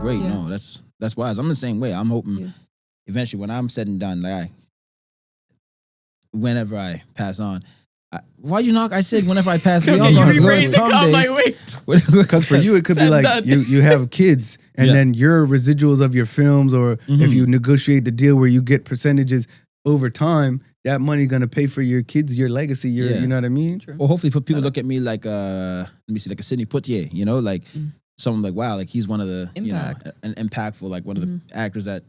great. No, that's wise. I'm the same way. I'm hoping eventually when I'm said and done, like whenever I pass on. Why'd you knock? I said whenever I pass, we all gonna go someday. Because for you, it could be like you have kids, and then your residuals of your films, or if you negotiate the deal where you get percentages over time, that money gonna pay for your kids, your legacy. You know what I mean? True. Or hopefully, people look at me like let me see, like a Sidney Poitier. You know, like someone like wow, like he's one of the an impactful, like one of the actors that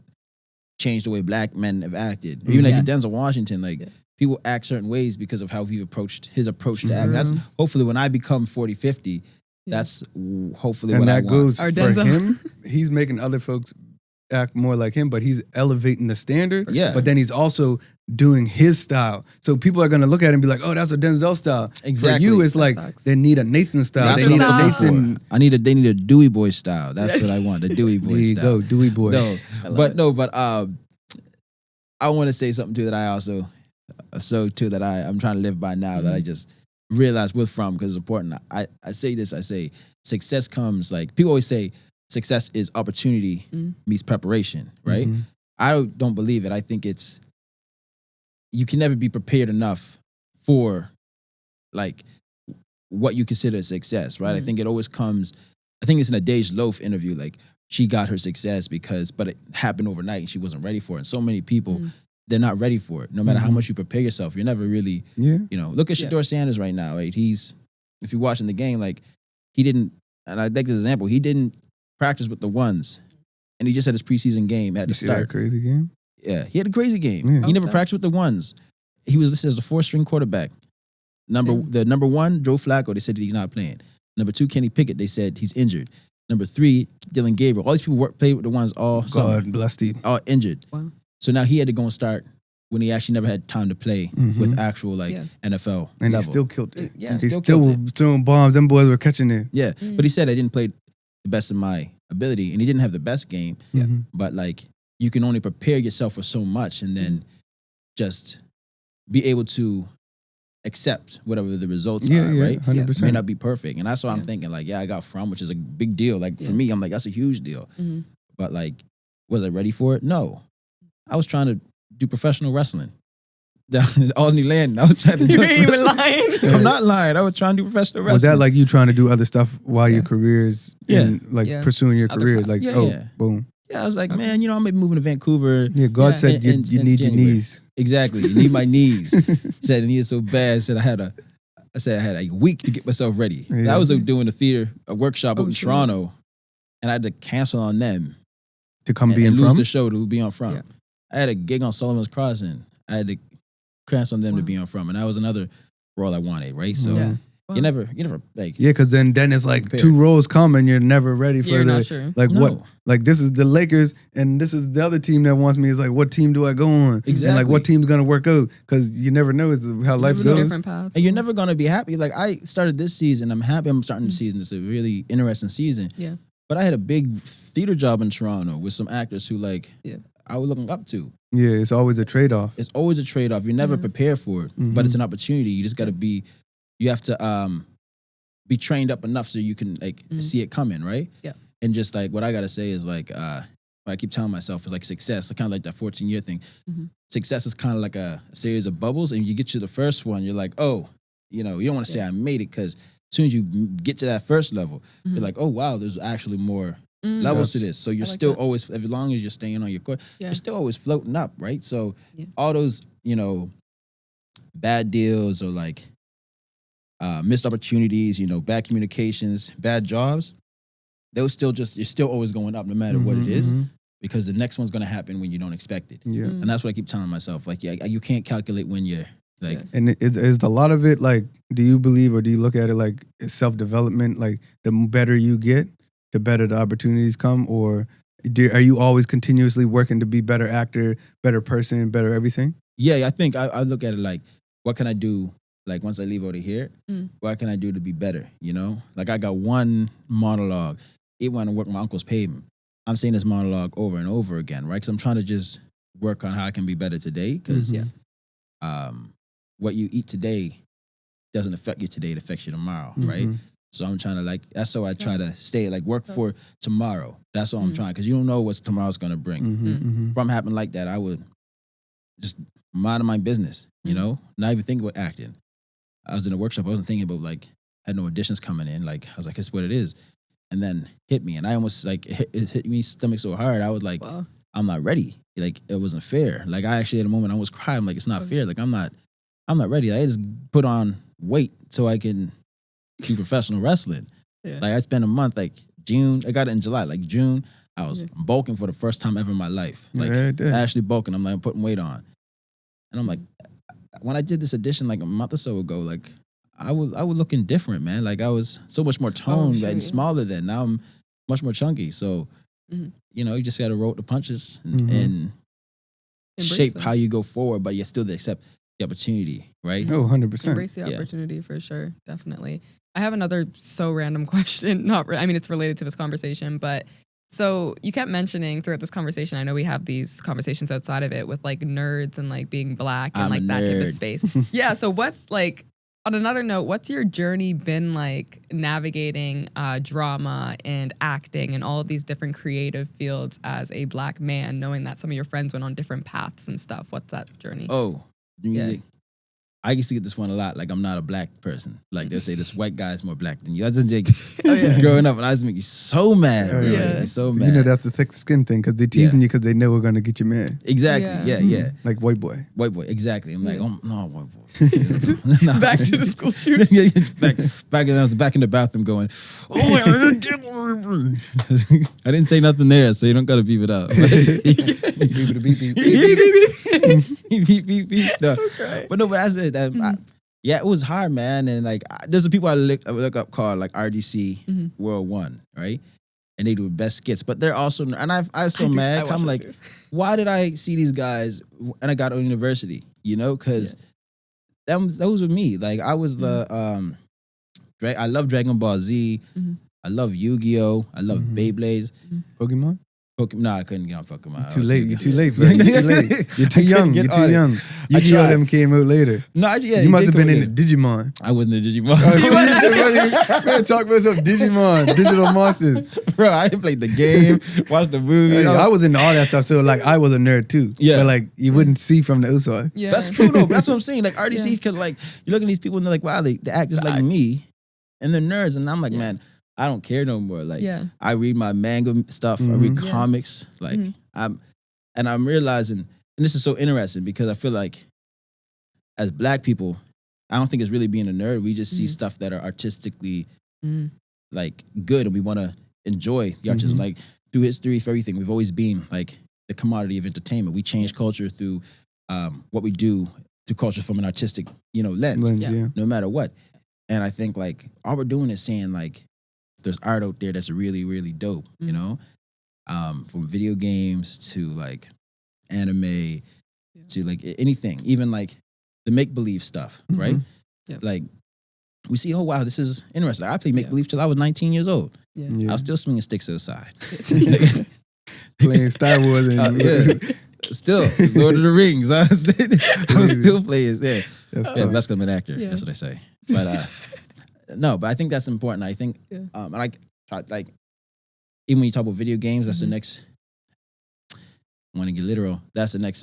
changed the way black men have acted. Even like Denzel Washington, like. People act certain ways because of how he approached his approach to act. That's hopefully when I become 40, 50, that's hopefully and what I want. And that goes for him. He's making other folks act more like him, but he's elevating the standard. Yeah. But then he's also doing his style. So people are going to look at it and be like, oh, that's a Denzel style. Exactly. For you, it's like they need a Nathan style. That's they need a Nathan. They need a Dewey Boy style. That's what I want. The Dewey Boy style. There you go, Dewey Boy. But I want to say something too that I also that I'm trying to live by now that I just realized because it's important. I say this, I say success comes like people always say success is opportunity meets preparation, right? I don't believe it. I think it's you can never be prepared enough for like what you consider success, right? I think it always comes, I think it's in a Dej Loaf interview, like she got her success but it happened overnight and she wasn't ready for it. And so many people they're not ready for it. No matter how much you prepare yourself, you're never really, look at Shedeur Sanders right now, right? If you're watching the game, like he didn't, and I take this example, he didn't practice with the ones and he just had his preseason game at the start. That crazy game? Yeah, he had a crazy game. Yeah. He never practiced with the ones. He was listed as a 4-string quarterback. The number one, Joe Flacco, they said that he's not playing. Number 2, Kenny Pickett, they said he's injured. Number 3, Dylan Gabriel. All these people played with the ones all God bless him. All injured. Wow. So now he had to go and start when he actually never had time to play with actual NFL and level. he still killed it. Yeah. He still throwing bombs. Them boys were catching it. Yeah, but he said I didn't play the best of my ability, and he didn't have the best game. Yeah. But like you can only prepare yourself for so much, and then just be able to accept whatever the results are. Right, 100%. It may not be perfect, and that's what I'm thinking. Like, I got from, which is a big deal. Like for me, I'm like that's a huge deal. But like, was I ready for it? No. I was trying to do professional wrestling down in Albany Land. I was trying to do You ain't even lying. I'm not lying. I was trying to do professional wrestling. Was that like you trying to do other stuff while your career's pursuing your career? Like, boom. Yeah, I was like, man, I may be moving to Vancouver. Yeah, God said you need your knees. Exactly, you need my knees. Said I needed so bad. Said I had a week to get myself ready. I was doing a workshop up in Toronto, and I had to cancel on them to come and lose the show to be on from. Yeah. I had a gig on Sullivan's Crossing. I had to cancel on them to be on from, and that was another role I wanted. Right, so you never like because then it's like prepared. 2 roles come and you're never ready for not sure. Like what. Like this is the Lakers and this is the other team that wants me. It's like what team do I go on? Exactly. And like what team's gonna work out? Because you never know how life goes. Different paths. And you're never gonna be happy. Like I started this season, I'm happy I'm starting the season. It's a really interesting season. Yeah. But I had a big theater job in Toronto with some actors who I was looking up to. Yeah, it's always a trade-off. It's always a trade-off. You're never prepared for it, but it's an opportunity. You just gotta you have to be trained up enough so you can see it coming, right? Yeah. And just like what I gotta say is like what I keep telling myself is like success, kind of like that 14-year thing. Success is kind of like a series of bubbles, and you get to the first one, you're like, oh, you don't want to say I made it, because as soon as you get to that first level, you're like, oh wow, there's actually more levels to this. So you're still always, as long as you're staying on your course, you're still always floating up, right? So all those, bad deals or like missed opportunities, bad communications, bad jobs, you're still always going up no matter what it is, because the next one's going to happen when you don't expect it. Yeah. And that's what I keep telling myself. Like, you can't calculate when you're like. And is a lot of it like, do you believe or do you look at it like self-development? Like the better you get, the better the opportunities come? Or are you always continuously working to be better actor, better person, better everything? Yeah, I think I look at it like, what can I do? Like once I leave over here, what can I do to be better? Like I got one monologue. It went to work my uncle's pavement. I'm saying this monologue over and over again, right? Because I'm trying to just work on how I can be better today. Because what you eat today doesn't affect you today; it affects you tomorrow, right? So I'm trying to like, that's how I try to stay, like work for tomorrow. That's all I'm trying, because you don't know what tomorrow's going to bring. From happening like that, I would just mind my business, you know, not even think about acting. I was in a workshop, I wasn't thinking about like, had no auditions coming in. Like, I was like, it's what it is. And then hit me. And I almost like, it hit me stomach so hard. I was like, I'm not ready. Like, it wasn't fair. Like, I actually, at a moment, I almost cried. I'm like, it's not fair. Like, I'm not ready. I just put on weight so I can do professional wrestling. Like, I spent a month, like June, I got it in July. Like June, I was bulking for the first time ever in my life. Like, actually bulking. I'm like, putting weight on. And I'm like, when I did this audition like a month or so ago, like, I was looking different, man. Like, I was so much more toned and smaller then. Now I'm much more chunky. So, you know, you just got to roll with the punches and shape how you go forward, but you still accept the opportunity, right? Oh, 100%. Embrace the opportunity for sure. Definitely. I have another so random question. I mean, it's related to this conversation, but so you kept mentioning throughout this conversation, I know we have these conversations outside of it with like nerds and like being black and like that type of space. Yeah. So what, like, on another note, what's your journey been like navigating drama and acting and all of these different creative fields as a black man, knowing that some of your friends went on different paths and stuff? What's that journey? Oh, music. I used to get this one a lot. Like, I'm not a black person. Like, they'll say this white guy is more black than you. That's just growing up, and I used to make you so mad. Make me so mad. You know, that's the thick skin thing, because they're teasing you because they know we're going to get you mad. Exactly. Yeah. Like white boy. White boy. Exactly. I'm like, oh, no, white boy. Back to the school shooting. I was back in the bathroom going, I didn't say nothing there, so you don't got to beep it up. Beep. No. But no, but that's it. Yeah, it was hard, man. And like, there's some people I look up called like RDC World One, right? And they do the best skits. But they're also, and I was so mad. I'm like, why did I see these guys and I got on university? You know, because those were me. Like, I was the, I love Dragon Ball Z. I love Yu-Gi-Oh! I love Beyblades. Pokemon? No, I couldn't get on Pokemon. You're too late, bro. You're too late. You're too young. Yu-Gi-Oh! Them came out later. No, you must have been in Digimon. I wasn't in Digimon. Man, talk about some Digimon, digital monsters. Bro, I played the game, watched the movie. I was into all that stuff, so like I was a nerd too. Yeah. But like you wouldn't see from the outside. Yeah. That's true though. That's what I'm saying. Like RDC could like, you look at these people and they're like, wow, they act just like me. And they're nerds. And I'm like, man, I don't care no more. Like, I read my manga stuff. I read comics. Like, I'm realizing, and this is so interesting because I feel like as black people, I don't think it's really being a nerd. We just see stuff that are artistically like good, and we want to enjoy the artism. Like, through history, for everything, we've always been like the commodity of entertainment. We change culture through what we do through culture from an artistic, lens, no matter what. And I think like all we're doing is saying like, there's art out there that's really, really dope, you know? From video games to like anime to like anything, even like the make-believe stuff, right? Yep. Like we see, oh wow, this is interesting. I played make-believe till I was 19 years old. I was still swinging sticks outside. Playing Star Wars and still, Lord of the Rings. I was still playing. That's because I'm an actor. That's what I say. But no, but I think that's important. I think, like even when you talk about video games, that's the next. I want to get literal. That's the next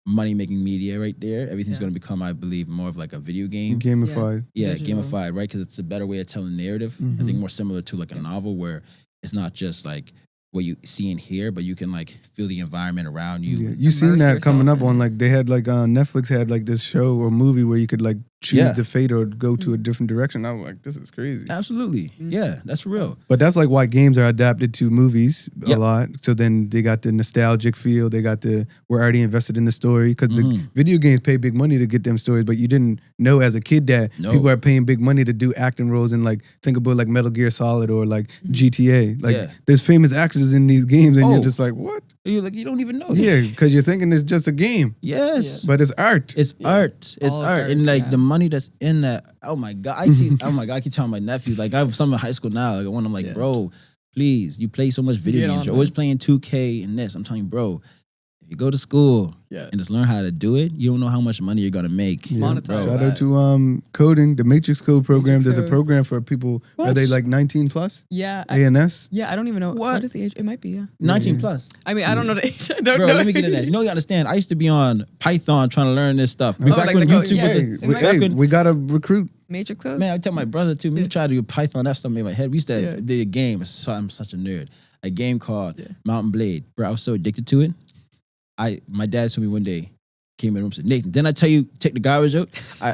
money-making media right there. Everything's going to become, I believe, more of like a video game. Gamified. Yeah, gamified, right? Because it's a better way of telling narrative. I think more similar to like a novel where it's not just like what you see and hear, but you can like feel the environment around you. You seen that coming up on like, they had like Netflix had like this show or movie where you could like choose the fate or go to a different direction. I was like, this is crazy. Absolutely. Yeah, that's real. But that's like why games are adapted to movies a lot. So then they got the nostalgic feel. They got we're already invested in the story because the video games pay big money to get them stories, but you didn't know as a kid that people are paying big money to do acting roles and like think about like Metal Gear Solid or like GTA. Like there's famous actors in these games and you're just like, what? You're like, you don't even know. Yeah, because you're thinking it's just a game. Yes. But it's art. It's art. It's art. And like the money that's in that, oh my God. I keep telling my nephews, like I have some in high school now, like one I'm like, bro, please, you play so much video games. You're always playing 2K and this. I'm telling you, bro, if you go to school Yeah. and just learn how to do it, you don't know how much money you're gonna make. Yeah. Monetize Shout that. out to coding, the Matrix Code program. Matrix There's a Code. program for people. Are What? they like 19 plus? Yeah. ANS? Yeah, I don't even know. What? What is the age? It might be, yeah. 19 Yeah. plus. I mean, I don't know the age. I don't Bro, know. let me get in that. You know, you understand. I used to be on Python trying to learn this stuff. Oh, Back like when the code, YouTube yeah. was Hey, It we, might- back hey, when- we gotta recruit. Matrix Code? Man, I tell my brother too. Me try to do Python. That stuff made my head. We used to Yeah. did a game. I'm such a nerd. A game called Yeah. Mountain Blade. Bro, I was so addicted to it. My dad told me one day, came in the room and said, Nathan, didn't I tell you take the garbage out? I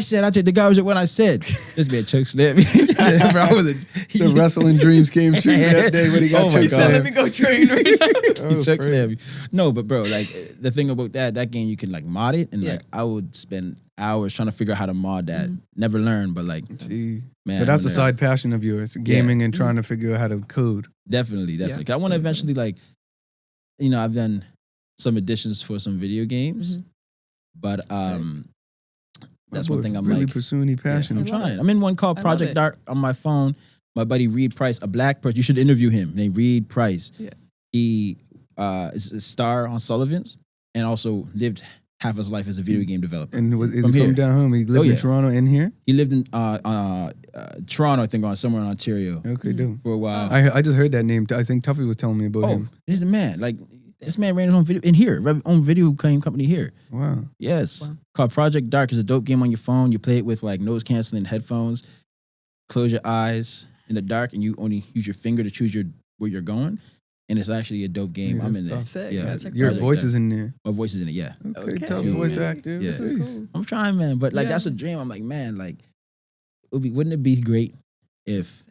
said, I take the garbage out when I said. This man choke slammed me. Bro, I was The wrestling dreams came true that day when he got Oh my choked So God. let out. me go train right now. he Oh, choke crazy. slammed me. No, but bro, like the thing about that game, you can like mod it. And Yeah. like I would spend hours trying to figure out how to mod that. Never learn, but like, Gee. man. So that's I a wanna- side passion of yours, gaming and trying to figure out how to code. Definitely. 'Cause I want to eventually like, I've done some additions for some video games, but that's one thing I'm really like pursuing any passion. I'm I love trying. it. I'm in one called I love Project it. Dark on my phone. My buddy Reed Price, a black person. You should interview him. Named Reed Price. Yeah. He is a star on Sullivan's and also lived half his life as a video game developer. And is From he here. from down home? He lived Oh, in yeah. Toronto and here? He lived in Toronto, I think, or somewhere in Ontario Okay, dope. for a while. I just heard that name. I think Tuffy was telling me about Oh, him. this is a man. Like this man ran his own video in here, own video game company here. Wow. Yes. Wow. Called Project Dark. It's a dope game on your phone. You play it with like noise canceling headphones. Close your eyes in the dark and you only use your finger to choose where you're going. And it's actually a dope game. Yeah, I'm that's in there. tough. Sick. Yeah. Gotta check Your that out. voice is in there. My voice is in it, yeah. Okay, Okay. tough Yeah. voice actor. Yeah. This is cool. I'm trying, man. But like Yeah. that's a dream. I'm like, man, like wouldn't it be great if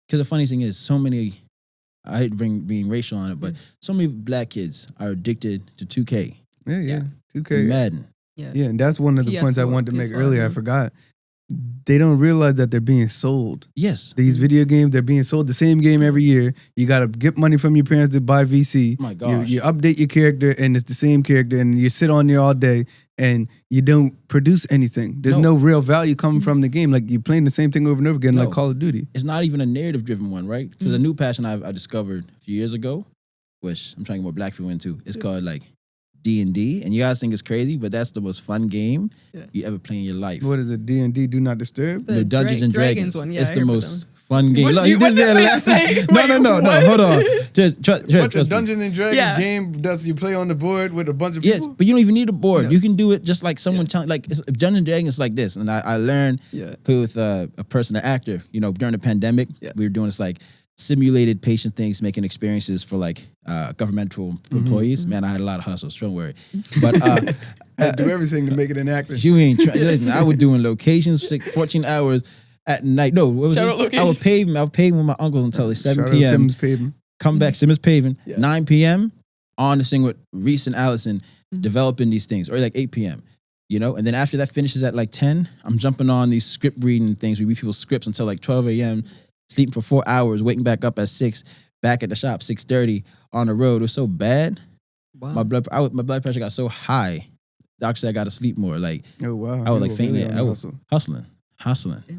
because the funny thing is so many I hate being racial on it, but so many black kids are addicted to 2K. Yeah. Yeah. 2K. and Madden. Yeah. Yeah, and that's one of the PS4, points I wanted to make PS5, earlier. I yeah. forgot. They don't realize that they're being sold. Yes. These video games, they're being sold the same game every year. You got to get money from your parents to buy VC. Oh my gosh. You update your character, and it's the same character, and you sit on there all day, and you don't produce anything. There's no real value coming from the game. Like you're playing the same thing over and over again, like No. Call of Duty. It's not even a narrative driven one, right? Because a new passion I discovered a few years ago, which I'm trying to get more black people into, it's called like D&D. And you guys think it's crazy, but that's the most fun game you ever play in your life. What is it? D&D, Do Not Disturb? The The Dungeons and Dragons. one. Yeah, It's I the heard about most fun game. What- Look, what this did man you laughing. say? No, Wait, hold on. Just What's a trust me. Dungeons and Dragons Yeah. game that you play on the board with a bunch of Yes, people? but you don't even need a board. No. You can do it just like someone telling, like it's, Dungeons and Dragons is like this. And I learned Yeah. play with a person, an actor. During the pandemic, Yeah. we were doing this like simulated patient things, making experiences for like governmental employees. Man, I had a lot of hustles. Don't worry. But I do everything to make it an actor. you ain't trying. Listen, I was doing locations 14 hours at night. No, what was Shout it? out I locations. was paving with my uncles until like 7 Shout out p.m. Simmons Paving. Come back, Simmons paving. Yeah. 9 p.m. on the thing with Reese and Allison developing these things, or like 8 p.m. And then after that finishes at like 10, I'm jumping on these script reading things. We read people's scripts until like 12 a.m., sleeping for 4 hours, waking back up at 6, back at the shop, 6:30 on the road. It was so bad. Wow. My blood pressure got so high. Doctor said I got to sleep more. Like Oh, wow. I was You like were fainting. really on I the was hustle. hustling. Yeah.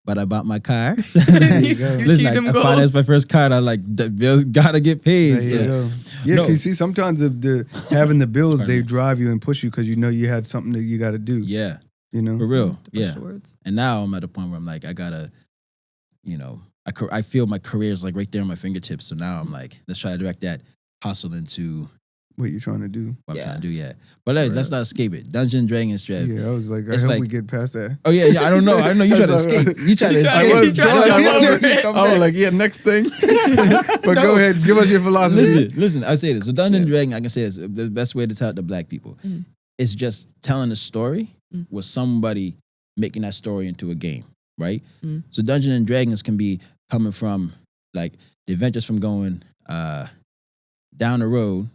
But I bought my car. There you go. You Listen, achieved them I goals. financed my first car. And I like the bills gotta get paid. There you So. go. Yeah, No. because see, sometimes the having the bills, Pardon they me. drive you and push you because you know you had something that you got to do. Yeah, You know? for real. Push Yeah. towards. And now I'm at a point where I'm like, I gotta, I feel my career is like right there on my fingertips. So now I'm like, let's try to direct that hustle into What you're trying to do. what Yeah. I'm trying to do. Yeah, but let's not escape it. Dungeon Dragons Strap. Yeah, I was like, I It's hope like- we get past that. Oh yeah. I don't know. You try to That's all right. escape. You try to You escape. tried- I was you tried to trying. jump over it. I was like, yeah, next thing. But No. go ahead, give us your philosophy. Listen. I say this. So Dungeon Dragon, I can say this. The best way to tell it to black people is just telling a story with somebody making that story into a game, right? So Dungeons and Dragons can be coming from like the adventures from going down the road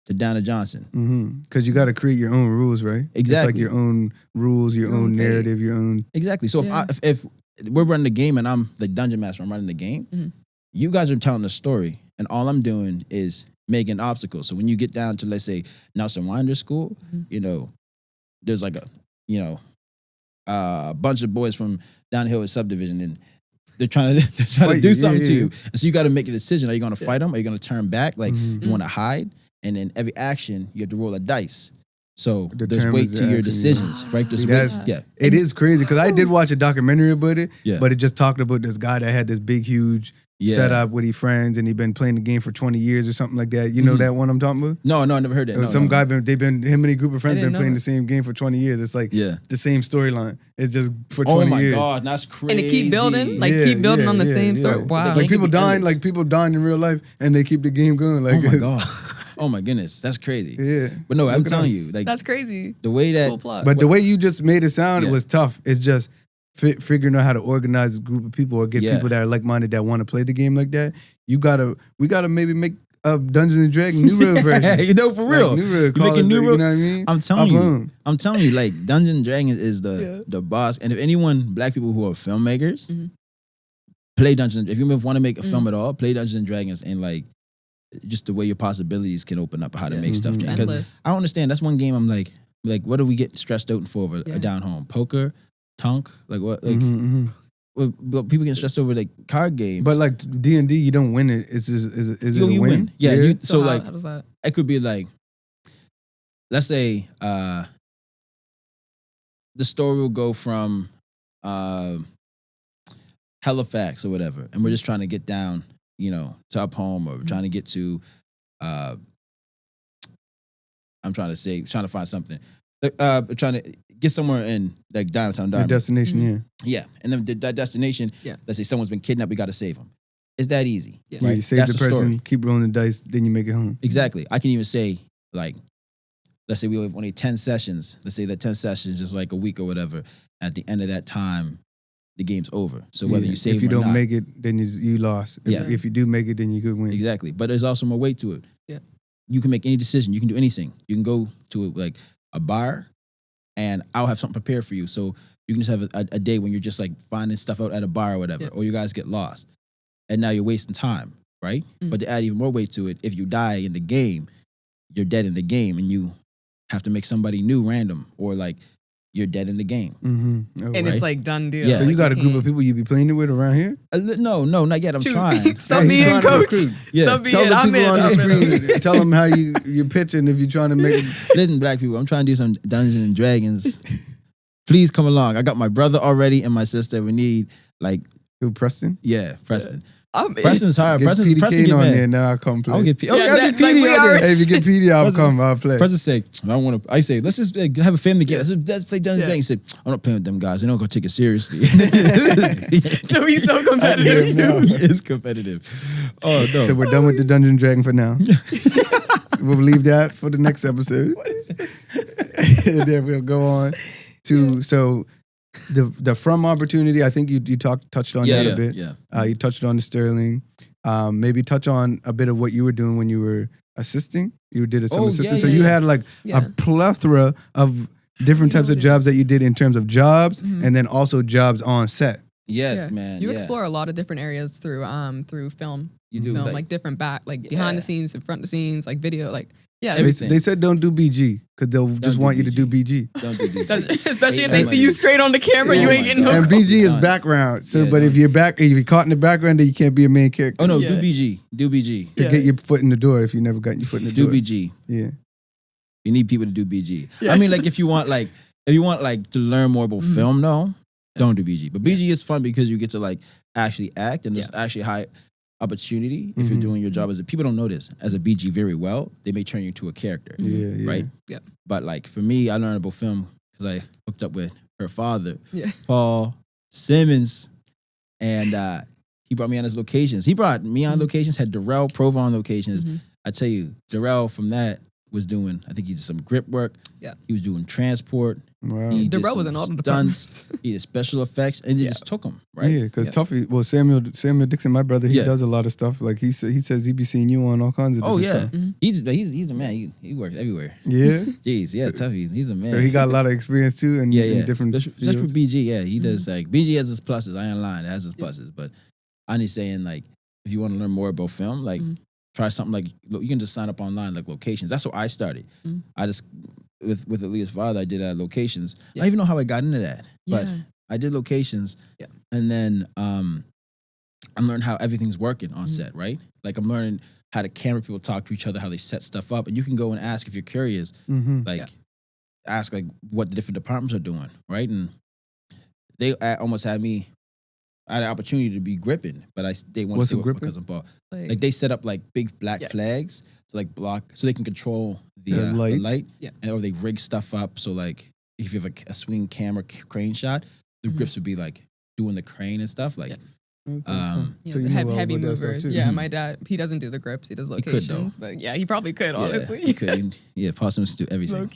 to down to Johnson. Because you got to create your own rules, right? It's like Exactly. your own rules, your own own narrative, your own. Exactly. So Yeah. if we're running the game and I'm the dungeon master, I'm running the game, you guys are telling the story and all I'm doing is making obstacles. So when you get down to, let's say, Nelson Winder School, there's like a bunch of boys from down the hill with subdivision and they're trying to Fight do you, something yeah, to yeah. you, and so you got to make a decision. Are you going to fight them? Are you going to turn back? Like Mhm. you want to hide, and then every action you have to roll a dice. So there's Determines weight the to your action, decisions, right? There's See, weight. that's- Yeah, It is crazy because I did watch a documentary about it, Yeah. but it just talked about this guy that had this big, huge yeah. setup with his friends, and he'd been playing the game for 20 years or something like that. You know Mhm. that one I'm talking about? No, I never heard that. It was No, some no. guy him and a group of friends didn't been know playing that. the same game for 20 years. It's like Yeah. the same storyline. It's just for 20 Oh my years. God, that's crazy. And to keep building, like Yeah, keep building yeah, on the yeah, same yeah. story. But Wow. the Like game people could be dying, endless. like people dying in real life, and they keep the game going. Like, Oh my God. Oh my goodness, that's crazy. yeah. But no, I'm Look it telling up. you, like That's crazy. the way that Cool plot. But the way you just made it sound, Yeah. it was tough. It's just figuring out how to organize a group of people or get Yeah. people that are like-minded that want to play the game like that. We gotta maybe make a Dungeons and Dragons New World version. you know, for real. Like, New World, You call making it, New you World? know what I mean? I'm telling you, Boom. like Dungeons and Dragons is the boss. And if anyone, black people who are filmmakers, Mhm. play Dungeons. If you want to make a Mhm. film at all, play Dungeons and Dragons, and like just the way your possibilities can open up, how to Yeah. make stuff. Mhm. Because Endless. I don't understand. That's one game I'm like, what do we get stressed out for over Yeah. down home? Poker, tonk, like what? Like Mhm, mhm. well, people get stressed over like card games. But like D&D, you don't win it. Is it a you win? win. Yeah. So how, like how does that? it could be like, let's say the story will go from Halifax or whatever, and we're just trying to get down, to up home, or we're trying to get to I'm trying to find something. Trying to get somewhere in like downtown Your Dartmouth. destination, Mhm. yeah. Yeah, and then that destination. Yeah. Let's say someone's been kidnapped, we got to save them. It's that easy, Yeah. Yeah, right? you save That's the the person, story. keep rolling the dice, then you make it home. Exactly. I can even say like, let's say we have only 10 sessions. Let's say that 10 sessions is like a week or whatever. At the end of that time, the game's over. So whether Yeah. you save if you or don't not, make it, then you lost. If, Yeah. if you do make it, then you could win. exactly. But there's also more weight to it. Yeah. You can make any decision. You can do anything. You can go to like a bar, and I'll have something prepared for you. So you can just have a day when you're just like finding stuff out at a bar or whatever, Yeah. or you guys get lost, and now you're wasting time, right? Mm. But to add even more weight to it, if you die in the game, you're dead in the game, and you have to make somebody new random, or like you're dead in the game. Mm-hmm. And right? it's like done deal. Yeah. So you got a group of people you be playing it with around here? No, not yet. I'm Shoot. trying. Some Hey, he's being trying to coach. recruit. Yeah. Some being Tell the I'm people in. on the I'm in. screen. Tell them how you're pitching if you're trying to make it. Listen, black people, I'm trying to do some Dungeons and Dragons. Please come along. I got my brother already and my sister. We need like, Who, Preston? Preston. I'm in. Preston's hard. Get Preston PDK get on there mad. now. I'll come play. I'll get Yeah, I'll get that- like, PD we out are- there. Hey, if you get PD, I'll Preston- come. I'll play. Preston say, I don't want to. I say, let's just have a family game. Let's play Dungeons and Yeah. Dragons. He said, I'm not playing with them guys. They're not gonna take it seriously. No, he's so competitive too. It's competitive. Oh no. So we're done with the Dungeon Dragon for now. We'll leave that for the next episode. And then we'll go on to the from opportunity. I think you touched on that a bit. Yeah. You touched on the Sterling. Maybe touch on a bit of what you were doing when you were assisting. You did some Oh, assisting. yeah, So yeah, you yeah. had like Yeah. a plethora of different You know types of what it jobs is. that you did in terms of jobs Mhm. and then also jobs on set. Yes, Yeah. man. You yeah. explore a lot of different areas through film. You do Film, like different behind Yeah. the scenes, in front of the scenes, like video, like yeah. They, Everything. they said don't do BG because they'll just do want you to do BG. BG. Don't do this. Especially if Hate they that see you money. straight on the camera, Oh you my ain't getting God. no. And BG is Done. background. So, Yeah, but if done. you're caught in the background, then you can't be a main character. Oh no, Yeah. do BG. Do BG. To Yeah. get your foot in the door if you never got your foot in the Do door. BG. Yeah. You need people to do BG. Yeah. I mean, like if you want to learn more about Mhm. film, no, don't do BG. But BG is fun because you get to like actually act, and there's actually high opportunity if you're Mhm. doing your job people don't know this as a BG very well. They may turn you into a character, Yeah, yeah. right? Yeah. But like for me, I learned about film because I hooked up with her father, Yeah. Paul Simmons, and he brought me on his locations. He brought me on Mhm. locations. Had Darrell Provo on locations. Mhm. I tell you, Darrell from that was doing. I think he did some grip work. Yeah. He was doing transport. Wow. He did Darrell was some in all the stunts. departments. He did special effects, and they Yeah. just took him right. Yeah, because Yeah. Tuffy, well, Samuel Dixon, my brother, he Yeah. does a lot of stuff. Like he says he be seeing you on all kinds of Oh different yeah, stuff. Mhm. he's the man. He works everywhere. Yeah. Jeez, yeah, Tuffy. He's a man. So he got a lot of experience too in, yeah, in different Just for fields. BG, yeah, he does like BG has his pluses. I ain't lying, it has his pluses. But I'm just saying, like, if you want to learn more about film, like, Mhm. try something like you can just sign up online, like locations. That's how I started. Mhm. I just with Aaliyah's father, I did locations. I Yeah. don't even know how I got into that, but Yeah. I did locations. Yeah. And then I'm learning how everything's working on set, right? Like I'm learning how the camera people talk to each other, how they set stuff up, and you can go and ask if you're curious, like ask like what the different departments are doing, right? And they almost had me. I had an opportunity to be gripping, but they want to see what because I'm Paul. Like they set up like big black flags to like block, so they can control the light, and or they rig stuff up. So like if you have a swing camera crane shot, the grips would be like doing the crane and stuff like. So heavy movers. Yeah, my dad, he doesn't do the grips, he does locations, but yeah, he probably could, honestly. He could. Yeah, Paul Simmons do everything.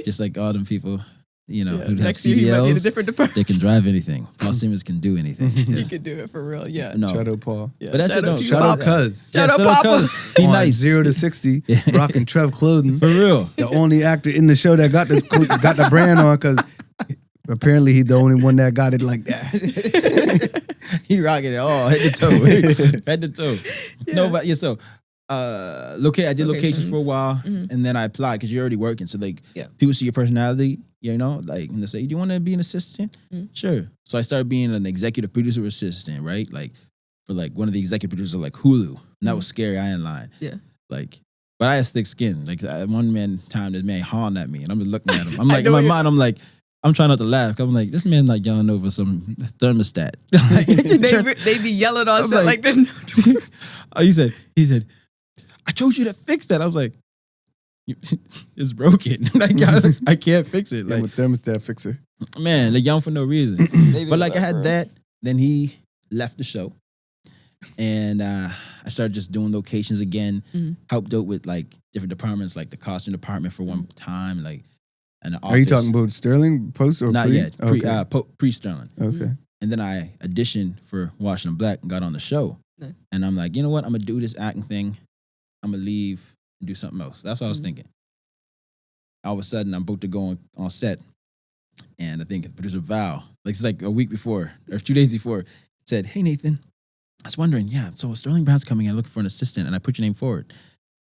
Just like all them people, you know, who have next year he might need a CDLs, different department. they can drive anything. Paul Simmons can do anything. He could do it for real, yeah. No. Shout out Paul. Yeah. But that's it. No, Shout out Cuz. Shout out Papa. Be nice. 0 to 60, rocking Trev clothing. For real. The only actor in the show that got the brand on, because apparently he's the only one that got it like that. He rocking it all, head to toe. Head to toe. Yeah. No, but yeah, so I did locations for a while, and then I applied because you're already working. So like people see your personality, you know, like, and they say, do you want to be an assistant? Sure. So I started being an executive producer assistant, right? Like for like one of the executive producers of like Hulu. And that was scary. I ain't lying. Yeah. Like, but I had thick skin. Like one time, this man hollering at me, and I'm just looking at him. I'm like, in my mind, I'm like, I'm trying not to laugh. 'Cause I'm like, this man like yelling over some thermostat. they be yelling on set like he said, I told you to fix that. I was like, it's broken. Like I can't fix it. Like I'm a thermostat fixer. Man, they yelling for no reason. But like I had that. Then he left the show, and I started just doing locations again. Helped out with like different departments, like the costume department for one time, like. And the office. Are you talking about Sterling post or not pre? yet? Pre Sterling. Okay. And then I auditioned for Washington Black and got on the show. Nice. And I'm like, you know what? I'm gonna do this acting thing. I'm gonna leave and do something else. That's what I was thinking. All of a sudden, I'm about to go on set, and I think producer Val, like it's like a week before or 2 days before, said, "Hey Nathan, I was wondering, so Sterling Brown's coming in looking for an assistant, and I put your name forward.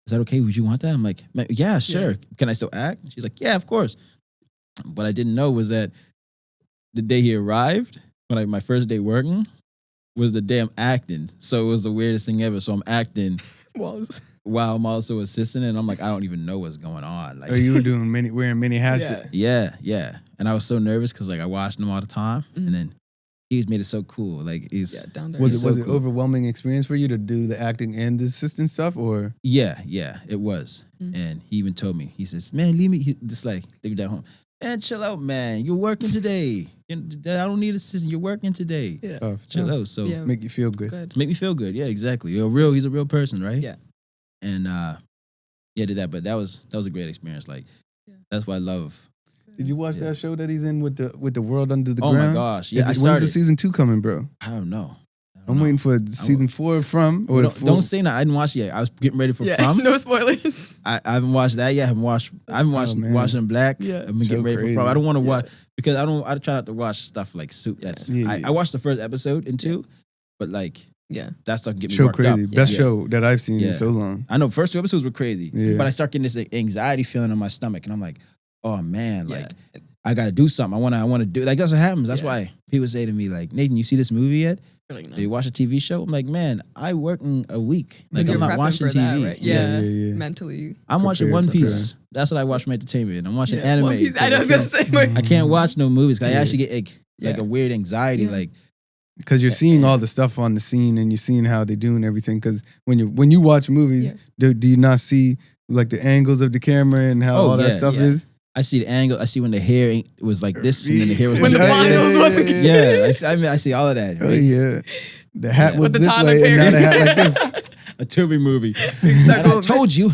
Is that okay? Would you want that?" I'm like, yeah, sure. Yeah. Can I still act? She's like, yeah, of course. What I didn't know was that the day he arrived, when my first day working, was the day I'm acting. So it was the weirdest thing ever. So I'm acting while I'm also assisting, and I'm like, I don't even know what's going on. Like, you were wearing many hats. Yeah. And I was so nervous because like I watched him all the time, and then he's made it so cool. Like was it overwhelming experience for you to do the acting and the assistant stuff, or? Yeah, it was. And he even told me, he says, "Man, leave me." Just like leave me down home. Man, chill out, man. You're working today. I don't need assistant. You're working today. Yeah, chill out. So make you feel good. Make me feel good. Yeah, exactly. He's a real person, right? Yeah. And did that. But that was a great experience. Like that's what I love. Did you watch that show that he's in with the World Under the Ground? Oh my gosh! Yeah, when's the season 2 coming, bro? I don't know. I'm waiting for season 4 from. Or don't say that. I didn't watch it yet. I was getting ready for From. No spoilers. I haven't watched that yet. I haven't watched Washington Black. Yeah. I've been getting ready for From. I don't want to watch because I try not to watch stuff like soup. I watched the first episode and 2, but like that stuff get me worked crazy. up. Best show that I've seen in so long. I know first 2 episodes were crazy, but I start getting this anxiety feeling in my stomach, and I'm like, oh man, like. I gotta do something. I wanna do like that's what happens. That's why people say to me like, Nathan, you see this movie yet? Like, no. Do you watch a TV show? I'm like, man, I work in a week. Like I'm not watching TV. That, right? Yeah. Mentally. I'm watching One Piece. That's what I watch from entertainment. I'm watching anime. One Piece. I know the same way. I can't watch no movies. I actually get like a weird anxiety. Like because you're seeing all the stuff on the scene and you're seeing how they do and everything. Because when you watch movies, do you not see like the angles of the camera and how all that stuff is? I see the angle. I see when the hair was like this, and then the hair was when like the blonde wasn't. I see all of that. Right? Oh yeah, the hat was this way, and now the hat like this. A Tubi movie. And I told you,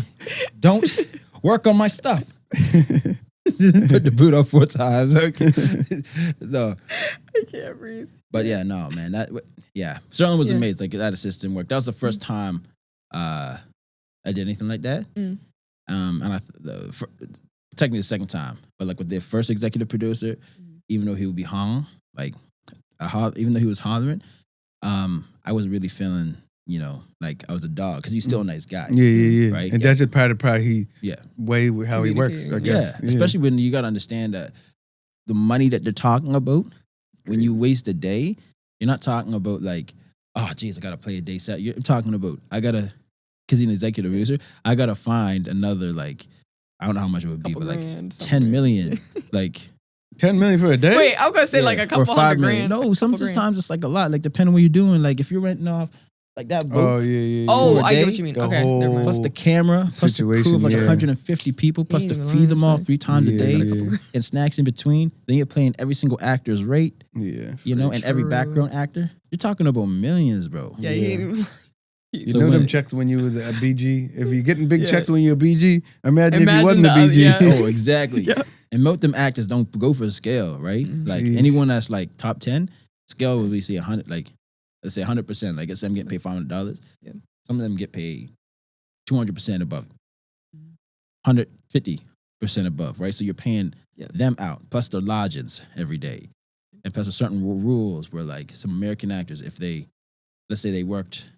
don't work on my stuff. Put the boot up 4 times. Okay. No, I can't breathe. But no, man. Sterling was amazing. Like that assistant work. That was the first time I did anything like that. And technically the second time, but like with their first executive producer, even though he would be hung, like even though he was hollering, I wasn't really feeling, like I was a dog because he's still a nice guy. Yeah. Right? And that's just part of way with how he works, I guess. Yeah, especially when you got to understand that the money that they're talking about, when you waste a day, you're not talking about like, oh, geez, I got to play a day set. You're talking about, because he's an executive producer, I got to find another, like, I don't know how much it would be, but like grand, 10 million. Like, 10 million for a day? Wait, I was gonna say like a or couple 5 hundred million. grand. No, a couple sometimes it's like a lot. Like, depending on what you're doing. Like, if you're renting off, like that boat, Oh, yeah. Oh, for a I get day, what you mean. the Okay, never whole- mind. plus the camera, plus the crew Situation, of like yeah. 150 people, plus Ain't to even feed lying, them all son. 3 times a Yeah, day, yeah. and snacks in between. Then you're playing every single actor's rate, Yeah. you know, and every True. background actor. You're talking about millions, bro. Yeah, Yeah. he ain't even. You So know when- them checks when you was a BG? If you're getting big Yeah. checks when you're a BG, imagine if you Imagine wasn't a the other- BG. yeah. Oh, exactly. Yeah. And most of them actors don't go for the scale, right? Mhm. Like Jeez. anyone that's like top 10, scale will be say 100, like let's say 100%. Like, let's say I'm getting paid $500. Yeah. Some of them get paid 200% above, 150% above, right? So you're paying Yeah. them out, plus their lodgings every day. And plus a certain rules where like some American actors, if they, let's say they worked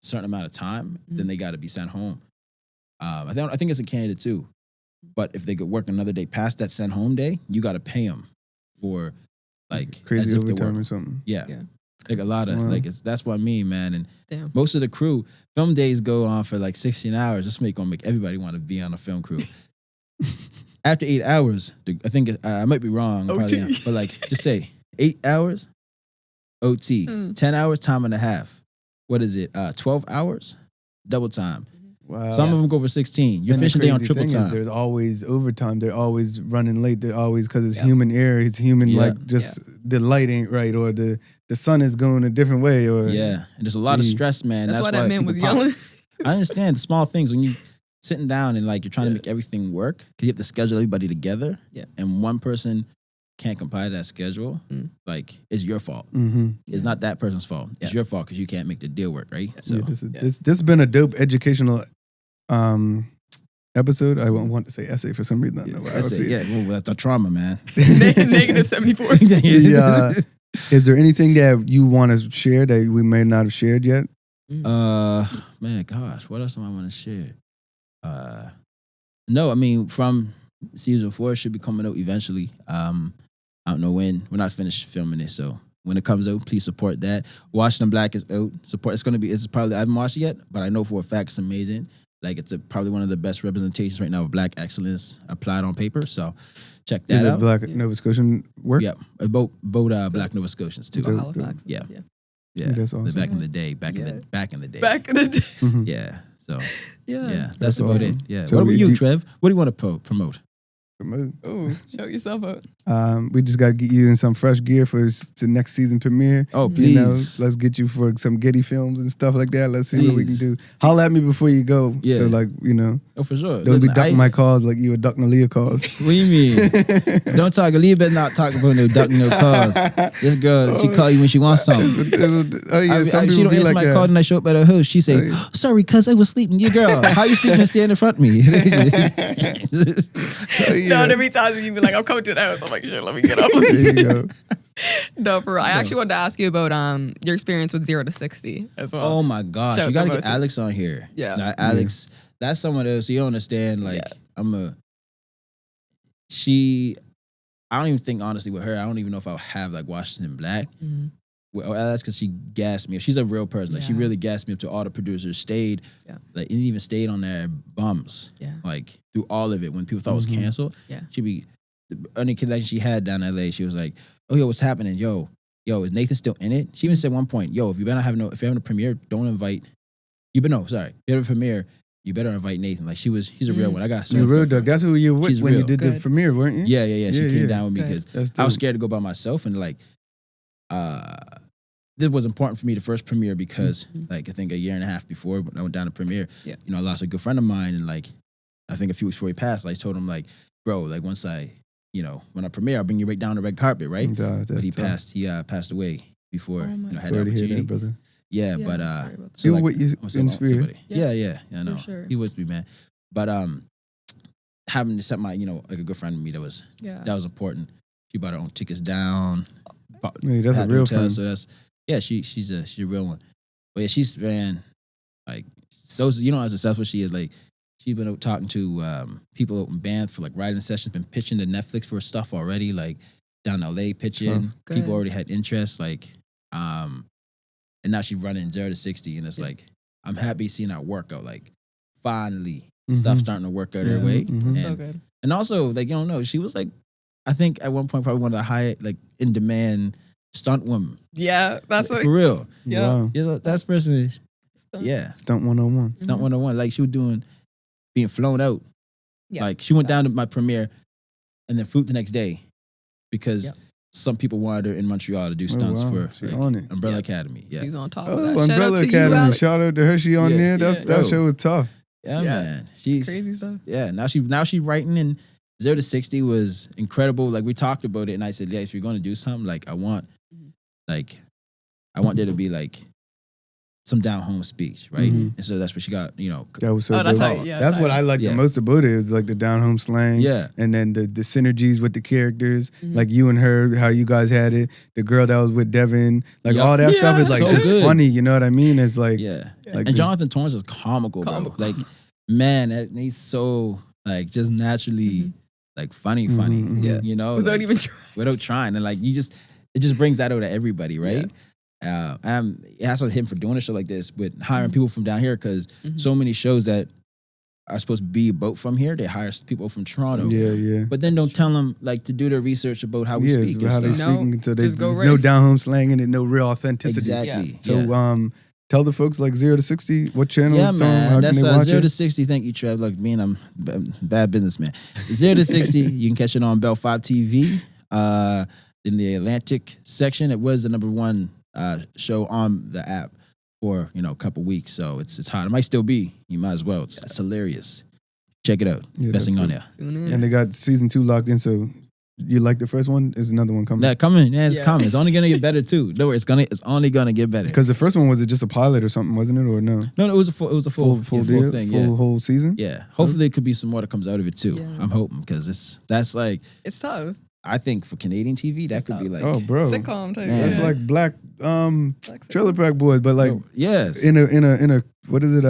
a certain amount of time, then they got to be sent home. I think it's in Canada too. But if they could work another day past that sent home day, you got to pay them for like as Crazy if they overtime were. or something. Yeah. Yeah. Like a lot of Wow. like that's what I mean, man. And Damn. most of the crew, film days go on for like 16 hours. This gonna make everybody want to be on a film crew. After 8 hours, I think I might be wrong, probably, OT. but like just say 8 hours, OT, 10 hours, time and a half. What is it? 12 hours, double time. Wow. Some of them go for 16. You're And the finishing day on crazy triple thing is time. there's always overtime. They're always running late. They're always, because it's Yeah. human error. It's human, Yeah. like just the light ain't right, or the sun is going a different way, or Yeah, and there's a lot of Gee. stress, man. That's why that man people was pop. yelling. I understand the small things when you sitting down and like you're trying to make everything work because you have to schedule everybody together. Yeah. And one person can't comply to that schedule. Mm. Like it's your fault. Mm-hmm. It's not that person's fault. It's Yeah. your fault because you can't make the deal work, right? So Yeah, this has been a dope educational episode. I won't want to say essay for some reason. I don't know why I that's would it. say Yeah, well, that's a trauma, man. Negative 74. Is there anything that you want to share that we may not have shared yet? Man, gosh, what else am I want to share? No, I mean from season 4 it should be coming out eventually. I don't know when. We're not finished filming it, so when it comes out, please support that. Washington Black is out. Support. It's probably I haven't watched it yet, but I know for a fact it's amazing. Like it's probably one of the best representations right now of Black excellence applied on paper. So check Is that it out. Black Nova Scotian work? Yeah, both Black Nova Scotians too. Dope. Halifax. Yeah. Yeah. Yeah, That's awesome. back in the day. Back in the day. Back in the day. Mhm. Yeah. So Yeah. yeah, that's That's about awesome. it. Yeah. So what about we you, do- Trev? What do you want to promote? Promote. Oh, show yourself out. We just got to get you in some fresh gear for the next season premiere. Oh, You know, please. let's get you for some Getty films and stuff like that. Let's see what we can Please. do. Holla at me before you go. Yeah. So like, you know, Oh, for sure. don't be Listen, ducking my calls like you were ducking Aaliyah calls. What do you mean? Don't talk. Aaliyah better not talk about no duck, no call. This girl, she call you when she wants something. Oh yeah, some She people don't be answer like my that. call and I show up at her house. She say, Oh, yeah. sorry, cuz I was sleeping. You girl, how you sleeping and stand in front of me? Oh, yeah. No, every time you be like, I'm coming to the house. I'm like, shit, let me get up. There you go. No, for real. I actually wanted to ask you about your experience with 0 to 60 as well. Oh my gosh, Shout you gotta out get to- Alex on here. Yeah. Now, Alex, that's someone else. You don't understand. Like, Yeah. I don't even think honestly with her. I don't even know if I'll have like Washington Black. Mhm. Well, that's because she gassed me up. She's a real person. Like she Yeah. really gassed me up to all the producers. Stayed, Yeah. like and even stayed on their bums. Yeah. Like through all of it when people thought it was Mhm. canceled. Yeah. She'd be the only connection she had down LA. She was like, "Oh yo, what's happening? Yo, is Nathan still in it?" She even said one point, "Yo, if you're having a premiere, don't invite. If you have a premiere, you better invite Nathan." Like he's a real one. I got You're real dog. That's who you were with She's when you real. did the Good. premiere, weren't you? Yeah. She Yeah, came yeah. down with me Good. because That's I was dope. scared to go by myself, and like, this was important for me the first premiere because like I think a year and a half before when I went down to premiere, Yeah. I lost a good friend of mine, and like I think a few weeks before he passed, I told him like, bro, like once when I premiere, I'll bring you right down the red carpet, right? That's But he tough. passed. He passed away before Oh my I had the Sorry to hear opportunity. that, brother. Yeah, Yeah, but sorry about that. so He like, was you what's up, in spirit. somebody? Yeah. Yeah, I know. sure. He was me, man. But having to set my like a good friend of me that was important. She bought her own tickets down. Yeah, that's a had real hotel, friend. So she's a real one. But yeah, she's been like so how successful she is. Like she's been out talking to people out in Banff for like writing sessions, been pitching to Netflix for stuff already, like down in LA pitching. Good. People already had interest, like and now she's running 0 to 60, and it's like I'm happy seeing that workout. Like finally, Mhm. stuff starting to work out her way. Mhm. That's so good. And also, like, you don't know, she was like, I think at one point probably one of the high, like, in demand stunt women. Yeah, that's what. For real. Yeah. Wow. Yeah, that's person. Yeah, Stunt 101. stunt 101. Like she was being flown out. Yeah, Like she went down to facts. my premiere and then flew the next day because Yep. some people wanted her in Montreal to do stunts wow. for She like, on it. Umbrella Yep. Academy. Yeah, She's on top Oh, of that. Shout Umbrella out to Academy. you, Alex. Shout out to her. She on Yeah. there. Yeah. That Yo. show was tough. yeah, Yeah. man. She's Crazy stuff. yeah. Now she writing, and 0 to 60 was incredible. Like we talked about it, and I said, yeah, if you're going to do something, like I want there to be like some down home speech, right? Mhm. And so that's what she got. That was so Oh, that's dope. how- yeah, That's what I like Yeah. the most about it is like the down home slang. Yeah. And then the synergies with the characters, Mhm. like you and her, how you guys had it. The girl that was with Devin, like Yeah. all that stuff is Yeah, like so just good. funny. You know what I mean? It's like, Yeah. like And Jonathan Torrance is comical, Comical. bro. Like, man, he's so like just naturally like funny. Mhm, Yeah. You know, Without like, even trying. without trying, and like it just brings that out of everybody, right? It has to him for doing a show like this, but hiring people from down here because Mhm. so many shows that are supposed to be about from here, they hire people from Toronto. yeah. But then don't tell them like to do their research about how we Yeah, speak. it's And how they stuff. No, speaking. So there's just go no right. down home slang in it, no real authenticity. Exactly. So yeah. tell the folks like 0 to 60, what channel Yeah, it's on, how man. can That's they watch 0 it? to 60. Thank you, Trev. Look, me and I'm bad businessman. 0 to 60, you can catch it on Bell 5 TV in the Atlantic section. It was the #1 show on the app for a couple weeks, so it's hot. It might still be. You might as well. It's hilarious. Check it out. Yeah, Best thing that's on dope. there. Tune in. And they got season 2 locked in. So you like the first one? Is another one coming? That coming, yeah, it's Yeah. coming. It's only gonna get better too. No, it's only gonna get better. Because the first one was it just a pilot or something, wasn't it? Or no? No, it was a full deal, thing. full whole season. Yeah. Hopefully, there could be some more that comes out of it too. Yeah. I'm hoping because that's like It's tough. I think for Canadian TV that It's could be tough. like Oh, bro, Sitcom type. Man. that's yeah. like black Like Trailer sitcom. Park Boys, but like yes, in a what is it?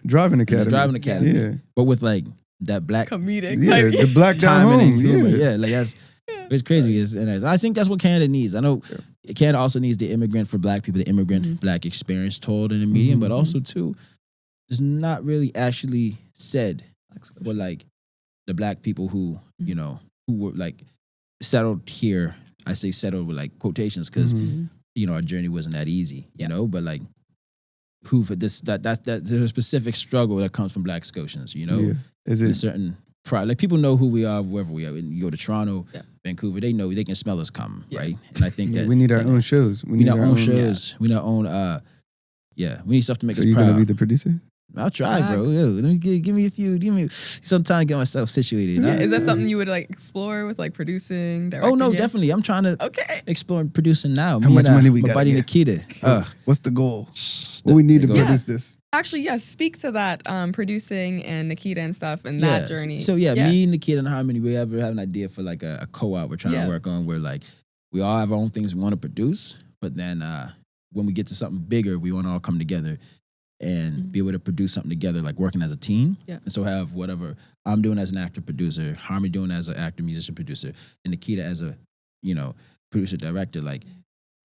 Driving Academy. Driving Academy. Yeah, but with like that black Comedic yeah, type. the black down timing home. and humor. Yeah. Yeah, like it's crazy. And I think that's what Canada needs. I know Canada also needs the immigrant for black people, the immigrant Mhm. black experience told in the medium, Mhm. but also too, it's not really actually said for like the black people who who were like settled here. I say settled with like quotations because Mhm. our journey wasn't that easy, Yeah. but like who for this that there's a specific struggle that comes from black Scotians, Yeah. Is in a it? certain pride. Like people know who we are wherever we are. When you go to Toronto, Yeah. Vancouver, they know they can smell us coming, Yeah. right? And I think that We need our own shows. we need our own shows. We need our own we need stuff to make So us you're proud. gonna be the producer? I'll try, bro. Yo, let me give me some time to get myself situated. Yeah, is that something you would like explore with like producing? Oh no, directing it? definitely. I'm trying to Okay. explore producing now. How Me much and, money we my gotta buddy get? Nikita. What's the goal? What we need to Go. produce this? Actually, yes. Speak to that. Producing and Nikita and stuff and that journey. So me, Nikita, and Harmony, we ever have an idea for like a co-op we're trying Yeah. to work on where like we all have our own things we want to produce, but then when we get to something bigger, we want to all come together and be able to produce something together, like working as a team. Yeah. And so have whatever I'm doing as an actor producer, Harmony doing as an actor musician producer, and Nikita as a producer director. Like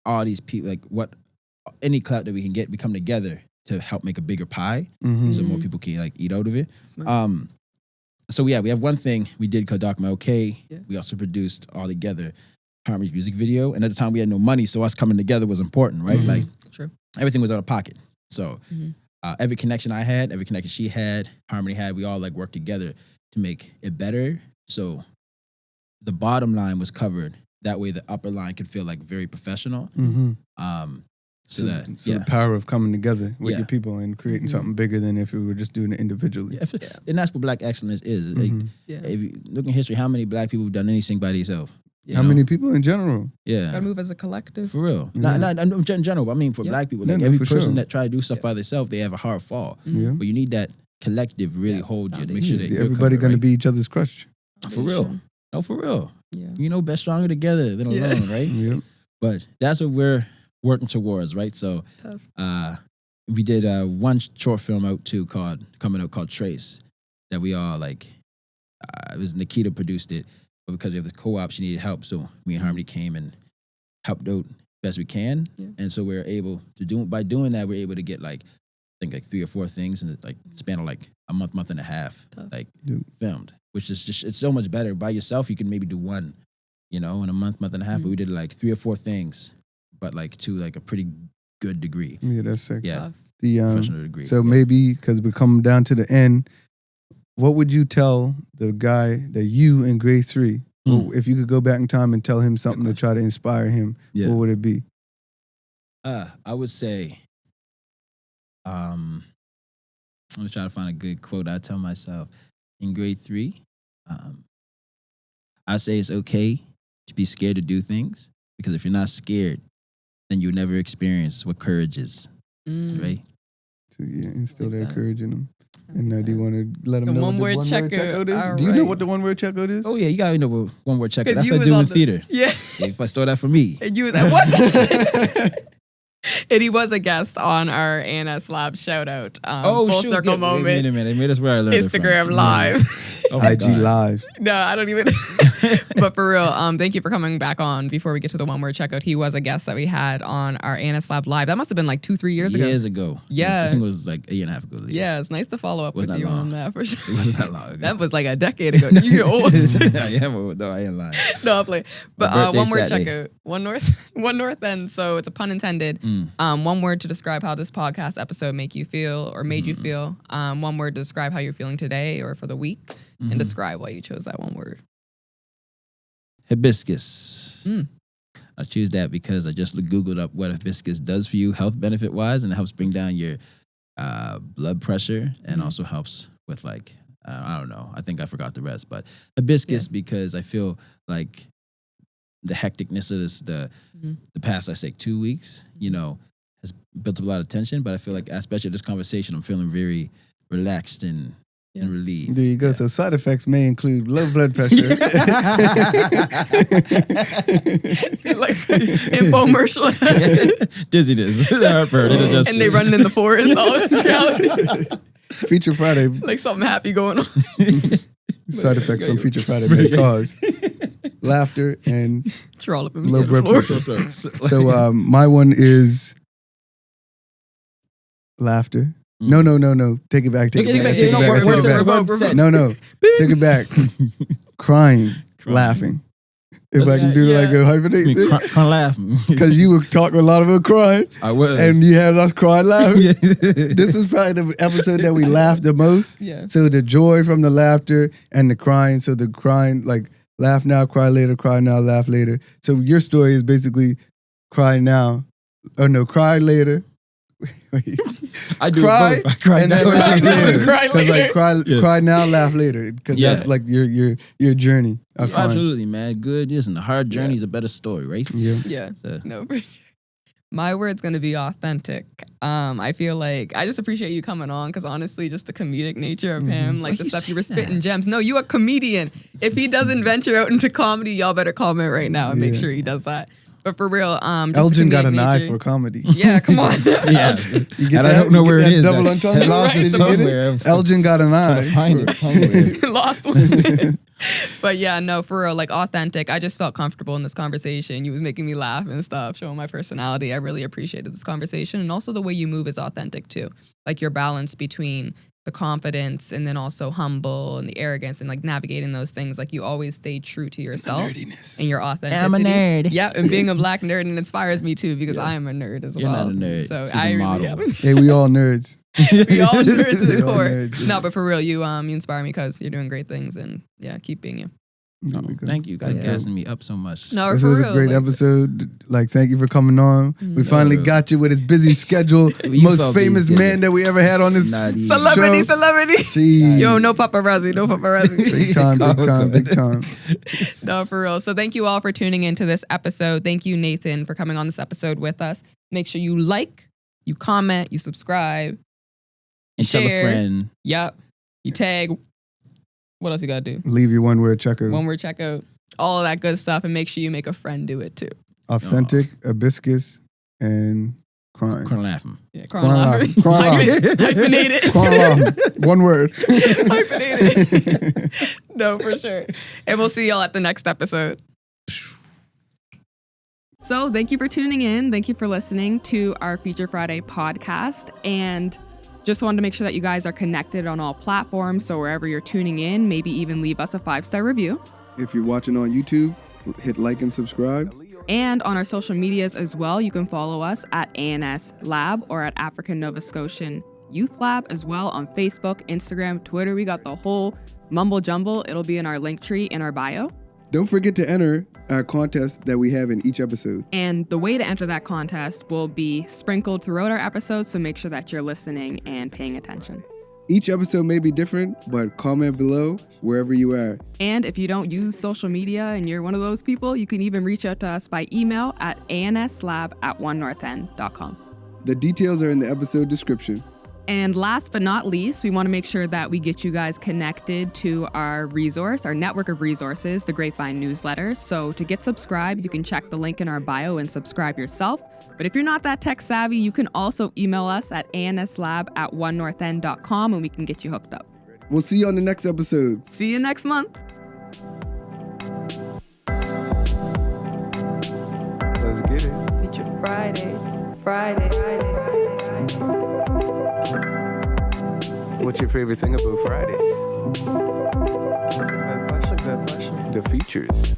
all these people, like any clout that we can get, we come together to help make a bigger pie, Mm-hmm. so more people can like eat out of it. Smart. So we have one thing we did called Doc My OK. Yeah. We also produced all together Harmony's music video, and at the time we had no money, so us coming together was important, right? Mhm. Like True. everything was out of pocket. So Mhm. every connection I had, every connection she had, Harmony had, we all like worked together to make it better. So the bottom line was covered. That way the upper line could feel like very professional. Mm-hmm. So that the power of coming together with Yeah. your people and creating Mhm. something bigger than if we were just doing it individually. Yeah, and that's what Black excellence is. Like, Mhm. Yeah. if you look in history, how many Black people have done anything by themselves? Yeah. How many people in general? Yeah. Gotta move as a collective. For real. Yeah. Not in general, but I mean for Yeah. Black people. No, Like no, every for person sure. that try to do stuff by themselves, they have a hard fall. Mhm. Yeah. But you need that collective really Yeah, hold you, to make foundation. sure that Yeah, you're everybody covered, gonna right? be each other's crush. For real. No, for real. Yeah. Best stronger together than Yeah. alone, right? Yep. But that's what we're working towards, right? So Tough. we did one short film coming out called Trace that we all like. It was Nikita produced it, but because we have the co-op, she needed help, so me and Harmony came and helped out best we can. Yeah. And so we're able to by doing that, we're able to get like, I think like 3 or 4 things in the like span of like a month and a half, Tough. like filmed, which is just, it's so much better. By yourself, you can maybe do one, you know, in a month and a half, but we did like 3 or 4 things, but like to like a pretty good degree. Yeah, that's sick. Yeah. Tough. The Professional degree. so maybe because we're coming down to the end, what would you tell the guy that you in grade 3? Well, if you could go back in time and tell him something to try to inspire him, what would it be? I would say, I'm gonna try to find a good quote. I tell myself in grade 3, I say it's okay to be scared to do things, because if you're not scared, then you'll never experience what courage is, right? To instill Like that that. courage in them. And now, do you want to let them The know what one-word the one-word checkout. is? All Do you know right. what the one-word checkout is? Oh yeah, you gotta know what one word check. 'Cause That's you what I was do on in the- theater. Yeah. If I stole that from me, And you was like, what? And he was a guest on our ANS Lab shout out. Full circle moment. Wait a minute, that's where I learned Instagram it from. live. Oh my IG God. Live. No, I don't even. But for real, thank you for coming back on. Before we get to the one word checkout, he was a guest that we had on our ANS Lab live. That must have been like 2-3 years ago. Years ago. Yeah. Yes, I think it was like a year and a half ago. Yeah, it's nice to follow up with Wasn't you that on long. that for sure. It wasn't that long ago. That was like a decade ago. You get old. I ain't lying. No, I'll play. But My birthday one word Saturday. checkout. One north end. So it's a pun intended. One word to describe how this podcast episode make you feel or made you feel. One word to describe how you're feeling today or for the week, and describe why you chose that one word. Hibiscus. I choose that because I just Googled up what hibiscus does for you health benefit wise, and it helps bring down your blood pressure and also helps with like, I don't know, I think I forgot the rest, but hibiscus because I feel like the hecticness of this, the past, I say 2 weeks, you know, has built up a lot of tension, but I feel like especially this conversation, I'm feeling very relaxed and relieved. There you go. So side effects may include low blood pressure. Like infomercial. Dizziness. And they run in the forest all in reality. Feature Friday. Like something happy going on. Side effects from Feature Friday may cause laughter and Troll up in low the blood floor. pressure. So my one is laughter. No. Take it back. Take it back. Take it back. No. Take it back. Crying, laughing. If I can do like a hyphenate thing. Can't laugh. Because you were talking a lot of it crying. I was. And you had us crying laughing. This is probably the episode that we laughed the most. Yeah. So the joy from the laughter and the crying. So the crying, like laugh now, cry later, cry now, laugh later. So your story is basically cry now. Or no, cry later. I do cry both. I cry and now. then laugh later. Cry Because like later. cry now, laugh later. Because that's like your journey. Of crying. Absolutely, man. Good. Listen, the hard journey is a better story, right? Yeah. Yeah. So. No. For sure. My word's gonna be authentic. I feel like I just appreciate you coming on because honestly, just the comedic nature of him, like the stuff you were spitting gems. No, you a comedian. If he doesn't venture out into comedy, y'all better comment right now and make sure he does that. But for real, just Elgin the got comedic an eye nature. for comedy. Yeah, come on. Yes. You get And that? I don't know You where get it that is. double I entendre? lost it Did you get somewhere. Elgin got an eye. Find it somewhere. Lost one. But yeah, no, for real, like authentic. I just felt comfortable in this conversation. You was making me laugh and stuff, showing my personality. I really appreciated this conversation. And also the way you move is authentic too. Like your balance between the confidence and then also humble and the arrogance and like navigating those things. Like you always stay true to yourself and your authenticity. I'm a nerd. Yeah, and being a black nerd and inspires me too because I am a nerd as You're well. not a nerd. So She's a I really model. am. Hey, we all nerds. We all nerds to the We all core. nerds. No, but for real, you inspire me because you're doing great things and yeah, keep being you. There we go. Thank you guys Yeah. gassing me up so much. No, This for was real. a great like, episode. Like, thank you for coming on. We finally bro. got you with his busy schedule. You Most felt famous busy. man that we ever had on this Not easy. Celebrity, show. celebrity. Jeez. Yo, no paparazzi, no paparazzi. Big time, big time, big time. No, for real. So thank you all for tuning into this episode. Thank you, Nathan, for coming on this episode with us. Make sure you like, you comment, you subscribe. And tell a share. friend. Yep. You tag. What else you gotta do? Leave your one word checker. One word checkout. All of that good stuff. And make sure you make a friend do it too. Authentic, hibiscus, and crime. Can't laugh him. Yeah, Chronological. Hyphenated. Chronological. One word. Hyphenated. No, for sure. And we'll see y'all at the next episode. So thank you for tuning in. Thank you for listening to our Feature Friday podcast. And just wanted to make sure that you guys are connected on all platforms. So wherever you're tuning in, maybe even leave us a 5-star review. If you're watching on YouTube, hit like and subscribe. And on our social medias as well, you can follow us at ANS Lab or at African Nova Scotian Youth Lab as well on Facebook, Instagram, Twitter. We got the whole mumble jumble. It'll be in our link tree in our bio. Don't forget to enter our contest that we have in each episode. And the way to enter that contest will be sprinkled throughout our episodes, so make sure that you're listening and paying attention. Each episode may be different, but comment below wherever you are. And if you don't use social media and you're one of those people, you can even reach out to us by email at anslab@onenorthend.com. The details are in the episode description. And last but not least, we want to make sure that we get you guys connected to our resource, our network of resources, the Grapevine newsletter. So to get subscribed, you can check the link in our bio and subscribe yourself. But if you're not that tech savvy, you can also email us at anslab@onenorthend.com and we can get you hooked up. We'll see you on the next episode. See you next month. Let's get it. Feature Friday. Friday. What's your favorite thing about Fridays? That's a good question. The features.